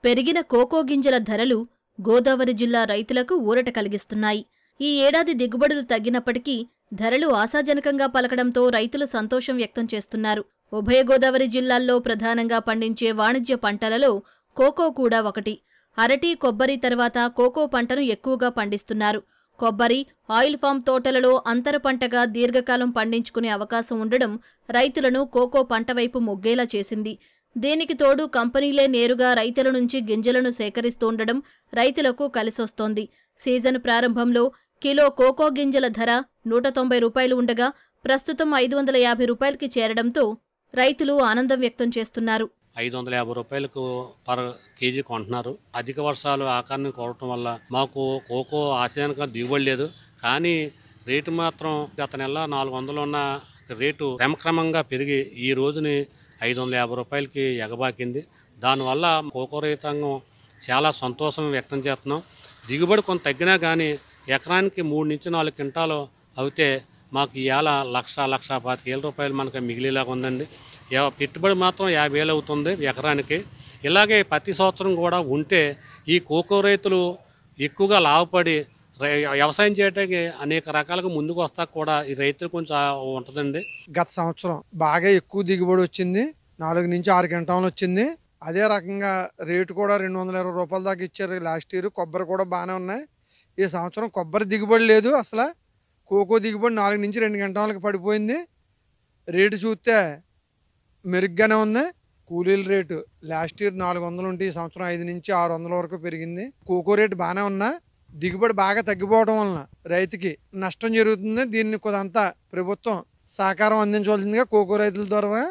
పెరిగిన కోకో గింజల ధరలు గోదావరి జిల్లా రైతులకు ఊరట కలిగిస్తున్నాయి. ఈ ఏడాది దిగుబడులు తగ్గినప్పటికీ ధరలు ఆశాజనకంగా పలకడంతో రైతులు సంతోషం వ్యక్తం చేస్తున్నారు. ఉభయ గోదావరి జిల్లాల్లో ప్రధానంగా పండించే వాణిజ్య పంటలలో కోకో కూడా ఒకటి. అరటి, కొబ్బరి తర్వాత కోకో పంటను ఎక్కువగా పండిస్తున్నారు. కొబ్బరి, ఆయిల్ ఫామ్ తోటలలో అంతర పంటగా దీర్ఘకాలం పండించుకునే అవకాశం ఉండడం రైతులను కోకో పంట వైపు మొగ్గేలా చేసింది. దీనికి తోడు కంపెనీలే నేరుగా రైతుల నుంచి గింజలను సేకరిస్తుండడం రైతులకు కలిసొస్తోంది. సీజన్ ప్రారంభంలో కిలో కోకో గింజల ధర 190 రూపాయలు ఉండగా ప్రస్తుతం 550 రూపాయలకి చేరడంతో రైతులు ఆనందం వ్యక్తం చేస్తున్నారు. 550 రూపాయలకు పర్ కేజీ కొంటున్నారు. అధిక వర్షాలు ఆకారాన్ని కోరటం వల్ల మాకు కోకో ఆశాజనకంగా దిగుబడి లేదు. కానీ రేటు మాత్రం గత నెల 400 ఉన్న రేటు క్రమక్రమంగా పెరిగి ఈ రోజుని 550 రూపాయలకి ఎగబాకింది. దానివల్ల కోకో రైతాంగం చాలా సంతోషం వ్యక్తం చేస్తున్నాం. దిగుబడి కొంత తగ్గినా కానీ ఎకరానికి 3 నుంచి 4 క్వింటాలు అవుతే మాకు ఇవాళ 1,25,000 రూపాయలు మనకు మిగిలేలాగా ఉందండి. పెట్టుబడి మాత్రం 50,000 అవుతుంది ఎకరానికి. ఇలాగే ప్రతి సంవత్సరం కూడా ఉంటే ఈ కోకో రైతులు ఎక్కువగా లాభపడి వ్యవసాయం చేయడానికి అనేక రకాలుగా ముందుకు వస్తా కూడా ఈ రైతులు కొంచెం ఉంటుందండి. గత సంవత్సరం బాగా ఎక్కువ దిగుబడి వచ్చింది. 4 నుంచి 6 క్వింటాలు వచ్చింది. అదే రకంగా రేటు కూడా 220 రూపాయల దాకా ఇచ్చారు లాస్ట్ ఇయర్. కొబ్బరి కూడా బాగానే ఉన్నాయి. ఈ సంవత్సరం కొబ్బరి దిగుబడి లేదు. అసలు కోకో దిగుబడి 4 నుంచి 2 క్వింటాలకు పడిపోయింది. రేటు చూస్తే మెరుగ్గానే ఉంది. కూలీల రేటు లాస్ట్ ఇయర్ 400 ఉంటే ఈ సంవత్సరం 5 నుంచి 600 వరకు పెరిగింది. కోకో రేటు బాగానే ఉన్నా దిగుబడి బాగా తగ్గిపోవడం వలన రైతుకి నష్టం జరుగుతుంది. దీన్ని కొంత ప్రభుత్వం సహకారం అందించవలసిందిగా కోకో రైతుల ద్వారా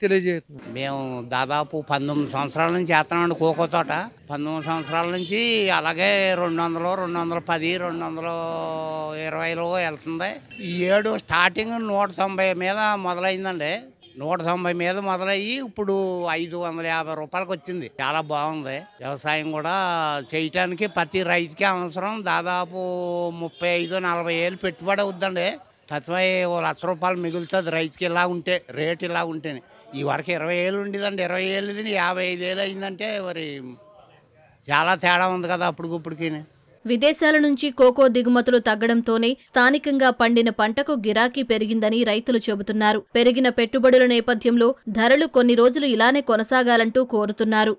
తెలియజేస్తున్నాం. మేము దాదాపు 19 సంవత్సరాల నుంచి చేస్తున్నామండి కోకో తోట. 19 సంవత్సరాల నుంచి అలాగే 200, 210, 220లో వెళ్తుంది. ఈ ఏడు స్టార్టింగ్ 190 మీద మొదలైందండి. 190 మీద మొదలయ్యి ఇప్పుడు 550 రూపాయలకు వచ్చింది. చాలా బాగుంది. వ్యవసాయం కూడా చేయటానికి ప్రతి రైతుకి అవసరం. దాదాపు 35-40 ఏళ్ళు పెట్టుబడి అవుద్దండి. తత్వై 1 లక్ష రూపాయలు మిగులుతుంది రైతుకి ఇలా ఉంటే, రేటు ఇలా ఉంటేనే. ఈ వరకు 20 ఏళ్ళు ఉండేదండి. 20 ఏళ్ళది 55 ఏళ్ళు అయిందంటే మరి చాలా తేడా ఉంది కదా అప్పటికిప్పటికి. విదేశాల నుంచి కోకో దిగుమతులు తగ్గడంతోనే స్థానికంగా పండిన పంటకు గిరాకీ పెరిగిందని రైతులు చెబుతున్నారు. పెరిగిన పెట్టుబడుల నేపథ్యంలో ధరలు కొన్ని రోజులు ఇలానే కొనసాగాలంటూ కోరుతున్నారు.